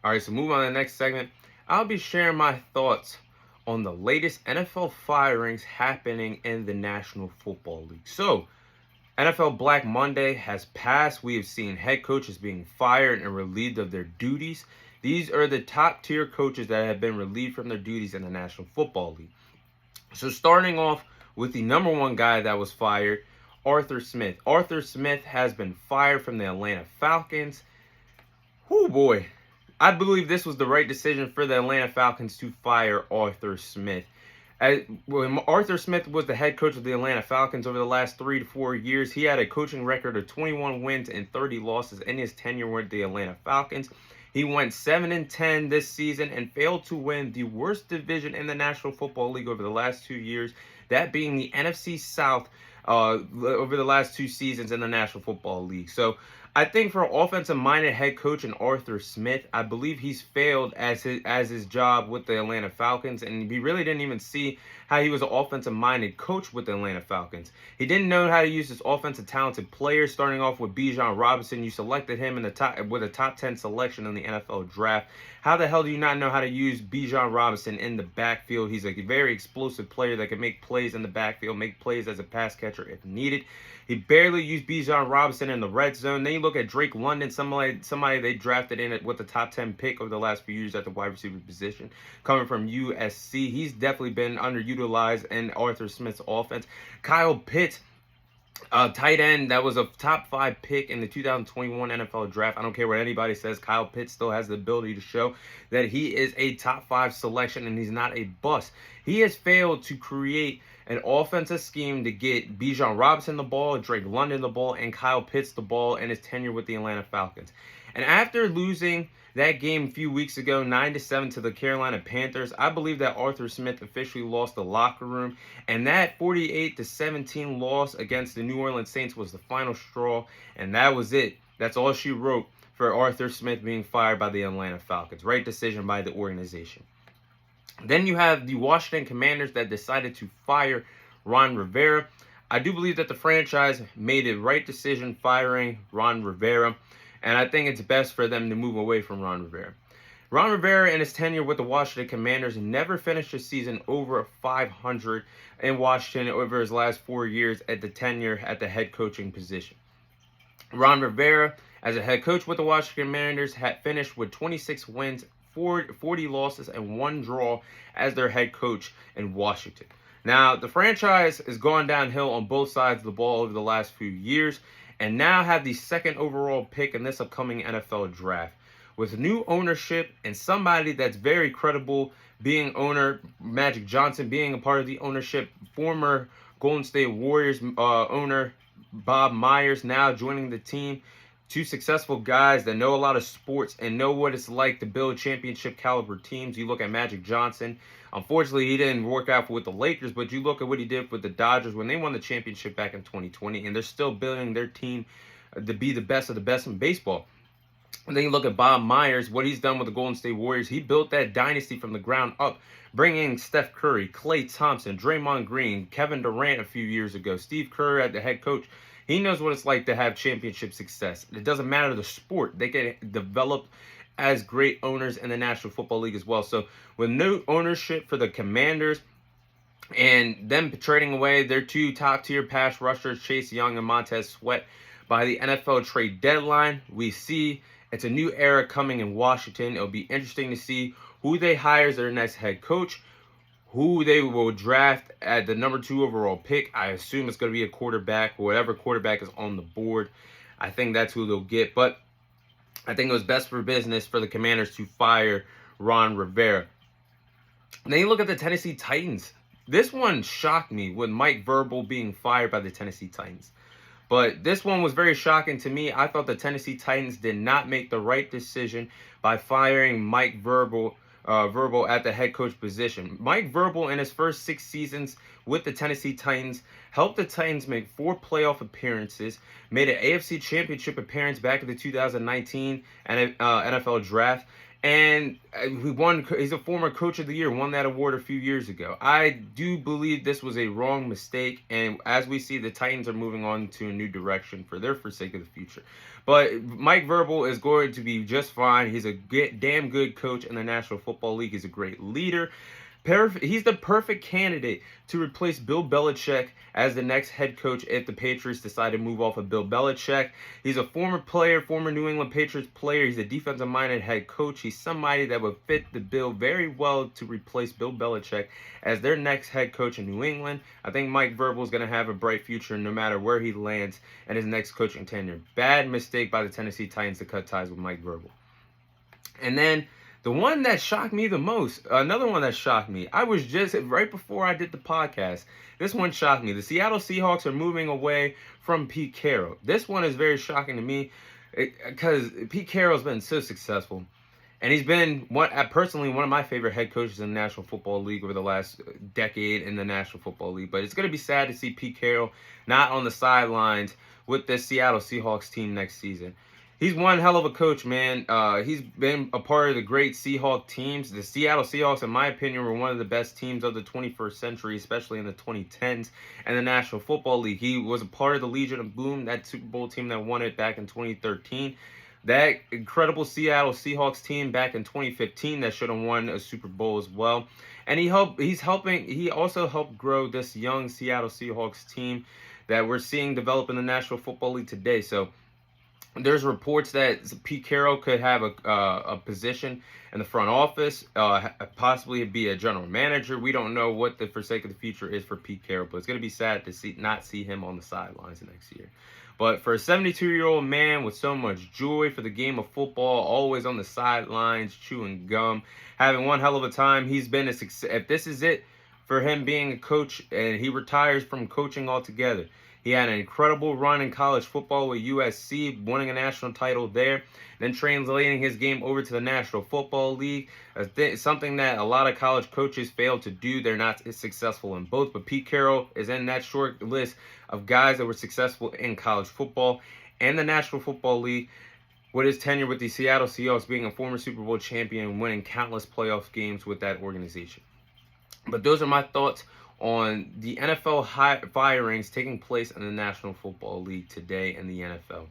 All right, so moving on to the next segment, I'll be sharing my thoughts on the latest NFL firings happening in the National Football League. So, NFL Black Monday has passed. We have seen head coaches being fired and relieved of their duties. These are the top tier coaches that have been relieved from their duties in the National Football League. So, starting off with the number one guy that was fired, Arthur Smith. Arthur Smith has been fired from the Atlanta Falcons. Oh boy, I believe this was the right decision for the Atlanta Falcons to fire Arthur Smith. When Arthur Smith was the head coach of the Atlanta Falcons over the last 3 to 4 years, he had a coaching record of 21 wins and 30 losses in his tenure with the Atlanta Falcons. He went 7-10 this season and failed to win the worst division in the National Football League over the last 2 years, that being the NFC South over the last 2 seasons in the National Football League. So I think for an offensive-minded head coach in Arthur Smith, I believe he's failed as his job with the Atlanta Falcons, and we really didn't even see how he was an offensive-minded coach with the Atlanta Falcons. He didn't know how to use his offensive talented players. Starting off with Bijan Robinson, you selected him in the top with a top 10 selection in the NFL draft. How the hell do you not know how to use Bijan Robinson in the backfield? He's a very explosive player that can make plays in the backfield, make plays as a pass catcher if needed. He barely used Bijan Robinson in the red zone. Then you look at Drake London, somebody they drafted in it with the top 10 pick over the last few years at the wide receiver position, coming from USC. He's definitely been underutilized in Arthur Smith's offense. Kyle Pitts, tight end that was a top 5 pick in the 2021 NFL draft. I don't care what anybody says. Kyle Pitts still has the ability to show that he is a top 5 selection and he's not a bust. He has failed to create an offensive scheme to get Bijan Robinson the ball, Drake London the ball, and Kyle Pitts the ball in his tenure with the Atlanta Falcons. And after losing that game a few weeks ago, 9-7 to the Carolina Panthers, I believe that Arthur Smith officially lost the locker room, and that 48-17 loss against the New Orleans Saints was the final straw, and that was it. That's all she wrote for Arthur Smith being fired by the Atlanta Falcons. Right decision by the organization. Then you have the Washington Commanders that decided to fire Ron Rivera. I do believe that the franchise made the right decision firing Ron Rivera, and I think it's best for them to move away from Ron Rivera. Ron Rivera in his tenure with the Washington Commanders never finished a season over 500 in Washington over his last 4 years at the tenure at the head coaching position. Ron Rivera, as a head coach with the Washington Commanders, had finished with 26 wins, 40 losses, and 1 draw as their head coach in Washington. Now, the franchise has gone downhill on both sides of the ball over the last few years, and now have the 2nd overall pick in this upcoming NFL draft. With new ownership and somebody that's very credible being owner, Magic Johnson being a part of the ownership, former Golden State Warriors owner Bob Myers now joining the team. 2 successful guys that know a lot of sports and know what it's like to build championship caliber teams. You look at Magic Johnson. Unfortunately, he didn't work out with the Lakers, but you look at what he did with the Dodgers when they won the championship back in 2020, and they're still building their team to be the best of the best in baseball. And then you look at Bob Myers, what he's done with the Golden State Warriors. He built that dynasty from the ground up, bringing Steph Curry, Klay Thompson, Draymond Green, Kevin Durant a few years ago, Steve Kerr at the head coach. He knows what it's like to have championship success. It doesn't matter the sport. They get developed as great owners in the National Football League as well. So with new ownership for the Commanders and them trading away their 2 top-tier pass rushers, Chase Young and Montez Sweat, by the NFL trade deadline, we see it's a new era coming in Washington. It'll be interesting to see who they hire as their next head coach, who they will draft at the number 2 overall pick. I assume it's going to be a quarterback, whatever quarterback is on the board. I think that's who they'll get. But I think it was best for business for the Commanders to fire Ron Rivera. And then you look at the Tennessee Titans. This one shocked me with Mike Vrabel being fired by the Tennessee Titans. But this one was very shocking to me. I thought the Tennessee Titans did not make the right decision by firing Mike Vrabel at the head coach position. Mike Vrabel, in his first 6 seasons with the Tennessee Titans, helped the Titans make 4 playoff appearances, made an AFC Championship appearance back in the 2019 NFL Draft, And he won. He's a former Coach of the Year, won that award a few years ago. I do believe this was a wrong mistake, and as we see, the Titans are moving on to a new direction for their forsake of the future. But Mike Vrabel is going to be just fine. He's a damn good coach in the National Football League. He's a great leader. He's the perfect candidate to replace Bill Belichick as the next head coach if the Patriots decide to move off of Bill Belichick. He's a former player, former New England Patriots player. He's a defensive-minded head coach. He's somebody that would fit the bill very well to replace Bill Belichick as their next head coach in New England. I think Mike Vrabel is going to have a bright future no matter where he lands in his next coaching tenure. Bad mistake by the Tennessee Titans to cut ties with Mike Vrabel. And then the one that shocked me the most, another one that shocked me, I was just, right before I did the podcast, this one shocked me. The Seattle Seahawks are moving away from Pete Carroll. This one is very shocking to me because Pete Carroll's been so successful. And he's been, personally, one of my favorite head coaches in the National Football League over the last decade in the National Football League. But it's going to be sad to see Pete Carroll not on the sidelines with the Seattle Seahawks team next season. He's one hell of a coach, man. He's been a part of the great Seahawks teams. The Seattle Seahawks, in my opinion, were one of the best teams of the 21st century, especially in the 2010s and the National Football League. He was a part of the Legion of Boom, that Super Bowl team that won it back in 2013. That incredible Seattle Seahawks team back in 2015 that should have won a Super Bowl as well. And he also helped grow this young Seattle Seahawks team that we're seeing develop in the National Football League today. So there's reports that Pete Carroll could have a position in the front office, possibly be a general manager. We don't know what the forsake of the future is for Pete Carroll, but it's going to be sad to not see him on the sidelines next year. But for a 72-year-old man with so much joy for the game of football, always on the sidelines, chewing gum, having one hell of a time, he's been a success. If this is it for him being a coach and he retires from coaching altogether, he had an incredible run in college football with USC, winning a national title there, then translating his game over to the National Football League. Something that a lot of college coaches fail to do. They're not successful in both, but Pete Carroll is in that short list of guys that were successful in college football and the National Football League, with his tenure with the Seattle Seahawks being a former Super Bowl champion and winning countless playoff games with that organization. But those are my thoughts on the NFL firings taking place in the National Football League today in the NFL.